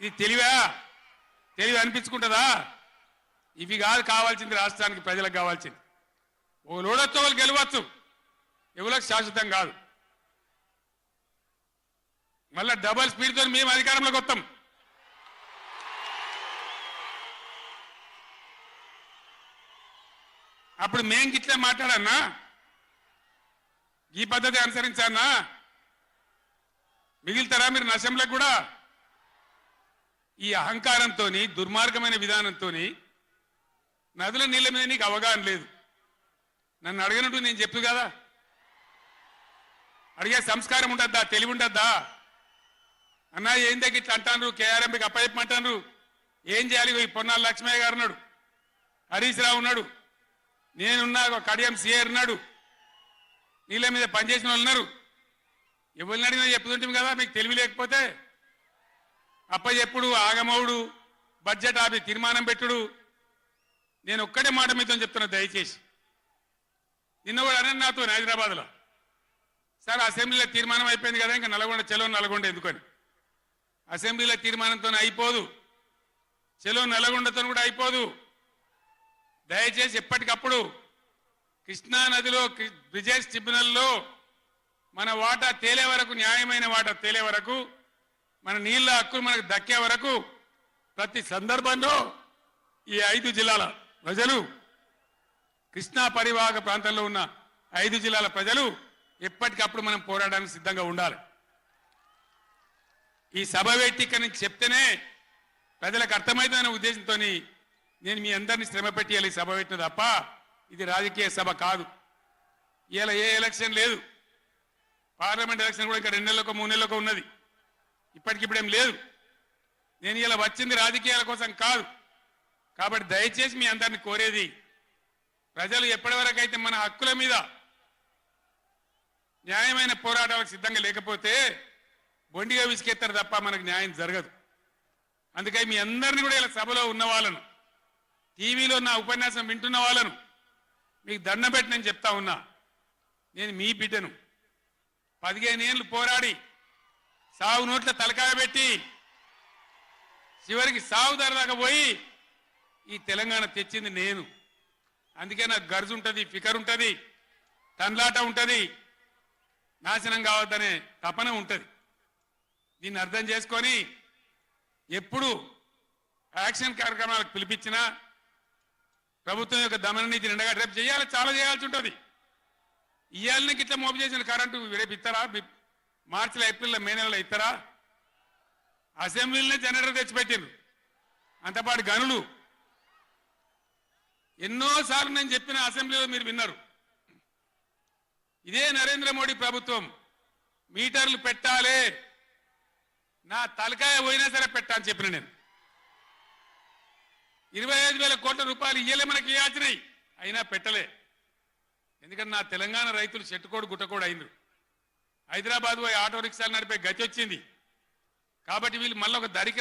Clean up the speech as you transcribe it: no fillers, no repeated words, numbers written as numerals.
ఇది తెలివి అనిపించుకుంటుందా? ఇవి కాదు కావాల్సింది, రాష్ట్రానికి ప్రజలకు కావాల్సింది. ఓ లోడొచ్చు వాళ్ళు గెలవచ్చు, ఎవరికి శాశ్వతం కాదు. మళ్ళా డబల్ స్పీడ్తో మేము అధికారంలోకి వస్తాం. అప్పుడు మేం గిట్లే మాట్లాడన్నా, ఈ పద్ధతి అనుసరించన్నా, మిగిలితారా మీరు నశంలకు కూడా? ఈ అహంకారంతో, దుర్మార్గమైన విధానంతో నదుల నీళ్ళ మీద నీకు అవగాహన లేదు. నన్ను అడగనట్టు నేను చెప్పు కదా, అడిగే సంస్కారం ఉంటుందా, తెలివి ఉంటుందా? అన్నా ఏం దగ్గర ఇట్లా అంటాను, కేఆర్ఎంకి అప్పచెప్పమంటాను, ఏం చేయాలి? ఈ పొన్నాల లక్ష్మయ్య గారు ఉన్నాడు, హరీష్ రావు ఉన్నాడు, నేనున్నా, కడియం సిఆర్ ఉన్నాడు, నీళ్ళ మీద పనిచేసిన వాళ్ళు ఉన్నారు. ఎవరిని అడిగినా చెప్తుంటాం కదా. మీకు తెలివి లేకపోతే అప్పచెప్పుడు, ఆగమవుడు, బడ్జెట్ ఆపి తీర్మానం పెట్టుడు. నేను ఒక్కటే మాట మీతో చెప్తున్నా, దయచేసి. నిన్న కూడా అనే నాతో హైదరాబాద్లో, సార్ అసెంబ్లీలో తీర్మానం అయిపోయింది కదా, ఇంకా నల్గొండ చలో నల్గొండ ఎందుకని. అసెంబ్లీలో తీర్మానంతో అయిపోదు, చలో నల్గొండతో కూడా అయిపోదు. దయచేసి ఎప్పటికప్పుడు కృష్ణా నదిలో బ్రిజేష్ ట్రిబ్యునల్లో మన వాటా తేలే వరకు, న్యాయమైన వాటా తేలే వరకు, మన నీళ్ల హక్కులు మనకు దక్కే వరకు ప్రతి సందర్భంలో ఈ 5 జిల్లాల ప్రజలు, కృష్ణా పరివాహక ప్రాంతంలో ఉన్న 5 జిల్లాల ప్రజలు ఎప్పటికప్పుడు మనం పోరాడడానికి సిద్ధంగా ఉండాలి. ఈ సభ వేదిక నుంచి చెప్తేనే ప్రజలకు అర్థమవుతుందనే ఉద్దేశంతో నేను మీ అందరినీ శ్రమ పెట్టి ఈ సభ పెట్టిన తప్ప ఇది రాజకీయ సభ కాదు. ఇలా ఏ ఎలక్షన్ లేదు, పార్లమెంట్ ఎలక్షన్ కూడా ఇంకా 2 నెలలకు 3 నెలలకు ఉన్నది, ఇప్పటికిప్పుడేం లేదు. నేను ఇలా వచ్చింది రాజకీయాల కోసం కాదు. కాబట్టి దయచేసి మీ అందరిని కోరేది, ప్రజలు ఎప్పటి వరకు అయితే మన హక్కుల మీద న్యాయమైన పోరాటాలకు సిద్ధంగా లేకపోతే బొండిగా విసికెత్తారు తప్ప మనకు న్యాయం జరగదు. అందుకని మీ అందరినీ కూడా ఇలా సభలో ఉన్న వాళ్ళను, టీవీలో నా ఉపన్యాసం వింటున్న వాళ్ళను మీకు దండం పెట్టి నేను చెప్తా ఉన్నా, నేను మీ బిడ్డను. 15 ఏళ్ళు పోరాడి సాగు నోట్ల తలకాయ పెట్టి చివరికి సాగు దాకా పోయి ఈ తెలంగాణ తెచ్చింది నేను. అందుకే నాకు గర్జు ఉంటుంది, ఫికర్ ఉంటుంది, తన్లాట ఉంటుంది, నాశనం కావద్దనే తపన ఉంటుంది. దీన్ని అర్థం చేసుకొని ఎప్పుడు యాక్షన్ కార్యక్రమాలకు పిలిపించినా ప్రభుత్వం యొక్క దమన నీతి నిండగా రేపు చేయాలి, చాలా చేయాల్సి ఉంటుంది. ఇవాళకి ఇట్లా మోపు చేసిన కరెంటు రేపు ఇస్తారా? మార్చిలో, ఏప్రిల్లో, మే నెలలో ఇస్తారా? అసెంబ్లీలోనే జనరేటర్ తెచ్చిపెట్టిండ్రు, అంతపాటు గనులు. ఎన్నోసార్లు నేను చెప్పిన అసెంబ్లీలో మీరు విన్నారు. ఇదే నరేంద్ర మోడీ ప్రభుత్వం మీటర్లు పెట్టాలి, నా తలకాయ పోయినా సరే పెట్టాలని చెప్పిన నేను. 25,000 కోట్ల రూపాయలు ఇయ్యలే మనకి ఇవ్వాల్సినాయి, అయినా పెట్టలే. ఎందుకంటే నా తెలంగాణ రైతులు చెట్టుకోడు గుట్టకోడు అయినరు. హైదరాబాద్ పోయి ఆటో రిక్షాలు నడిపే గతి వచ్చింది. కాబట్టి వీళ్ళు మళ్ళీ ఒక దరికి